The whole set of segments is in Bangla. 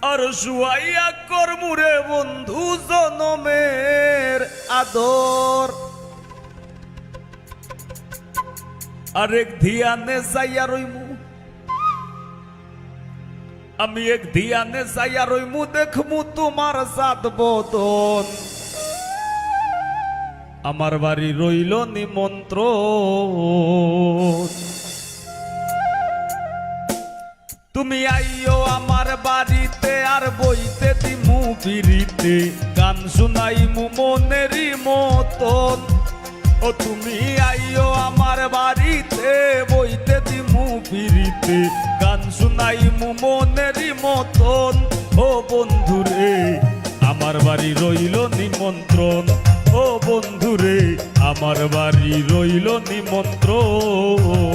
আর শুয়াইয়া করমুরে বন্ধু জনমের আদর আরেক ধিয়ানে যাইয়া রইমু আমি এক ধিয়ানে যাইয়া রইমু দেখমু তোমার সাত বদন আমার বাড়ি রইল নিমন্ত্রণ তুমি আইও আমার বাড়িতে আর বইতে দিমু পিরিতে গান শুনাইমু মনেরই মতন ও তুমি আইও আমার বাড়িতে বইতে দিমু পিরিতে গান শুনাইমু মনেরই মতন ও বন্ধুরে আমার বাড়ি রইল নিমন্ত্রণ ও বন্ধুরে আমার বাড়ি রইল নিমন্ত্রণ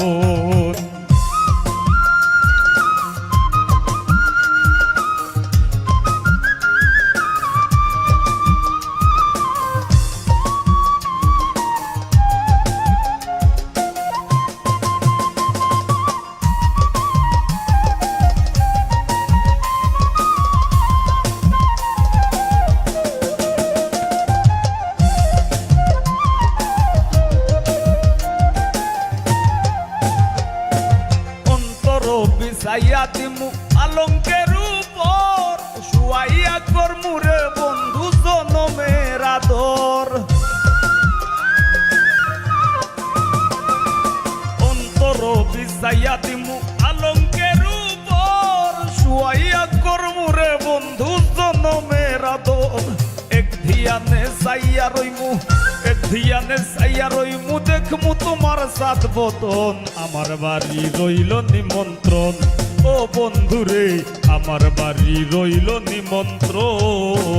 বিছাইয়া দিমু আলঙ্কের উপর শুয়াইয়া করমুরে বন্ধু জনমের আদর অন্তর বিছাইয়া দিমু আলঙ্কের উপর শুয়াইয়া করমুরে বন্ধু জনমের আদর এক ধিয়ানে যাইয়া রইমু এক ধিয়ানে যাইয়া রইমু দেখমু তোমার সাত বদন আমার বাড়ি রইল নিমন্ত্রণ ও বন্ধুরে আমার বাড়ি রইল নিমন্ত্রণ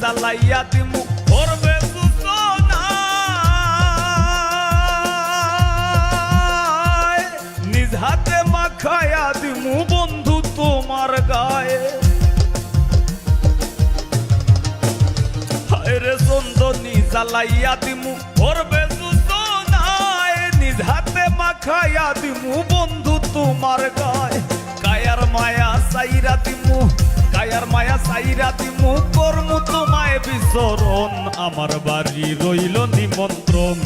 জ্বালাইয়া দিমু করবে সূচনা নিজ হাতে মাখাইয়া দিমু বন্ধু তোমার গায়ে হায় রে চন্দনী জ্বালাইয়া দিমু করবে সূচনা নিজ হাতে মাখাইয়া দিমু বন্ধু তোমার গায়ে কায়ার মায়া সাইরা দিমু কায়ার মায়া সাইরা দিমু করমু তোমায় বিচরণ আমার বাড়ি রইল নিমন্ত্রণ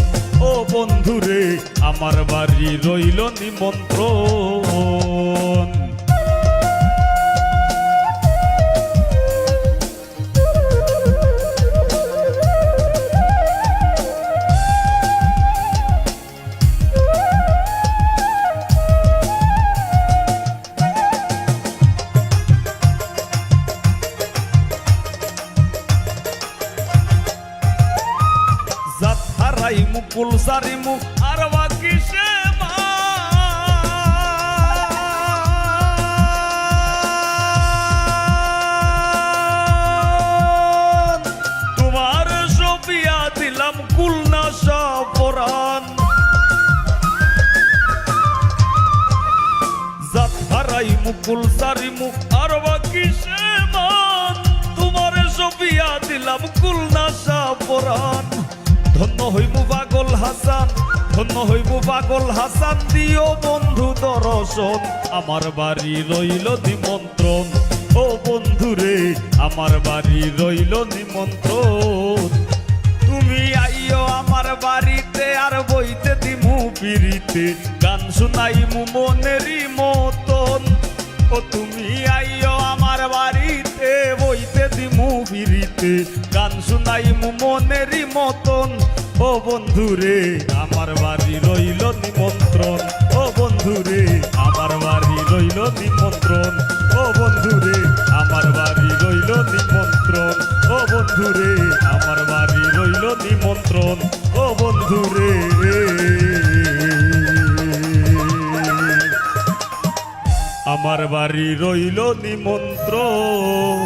ও বন্ধুরে আমার বাড়ি রইল নিমন্ত্রণ মুকুল সারিমু আর বাকি সে তোমার সপিয়া দিলাম কুলনাশা পরাণ জাত হারাই মুকুল সারিমু আর বাকি সে তোমার সপিয়া দিলাম কুলনাশা পরাণ ধন্য হইমু পাগল হাসান ধন্য হইমু পাগল হাসান দিও বন্ধু দর্শন আমার বাড়ি রইল নিমন্ত্রণ ও বন্ধুরে আমার বাড়ি রইল নিমন্ত্রণ তুমি আইও আমার বাড়িতে আর বইতে দিমু পিরিতে গান শুনাইমু মনেরই মতন ও তুমি আইও আমার বাড়িতে বইতে দিমু পিরিতে গান শুনাইমু মনেরই মতন ও বন্ধুরে আমার বাড়ি রইল নিমন্ত্রণ ও বন্ধুরে আমার বাড়ি রইল নিমন্ত্রণ ও বন্ধুরে আমার বাড়ি রইল নিমন্ত্রণ ও বন্ধুরে আমার বাড়ি রইল নিমন্ত্রণ ও বন্ধুরে আমার বাড়ি রইল নিমন্ত্রণ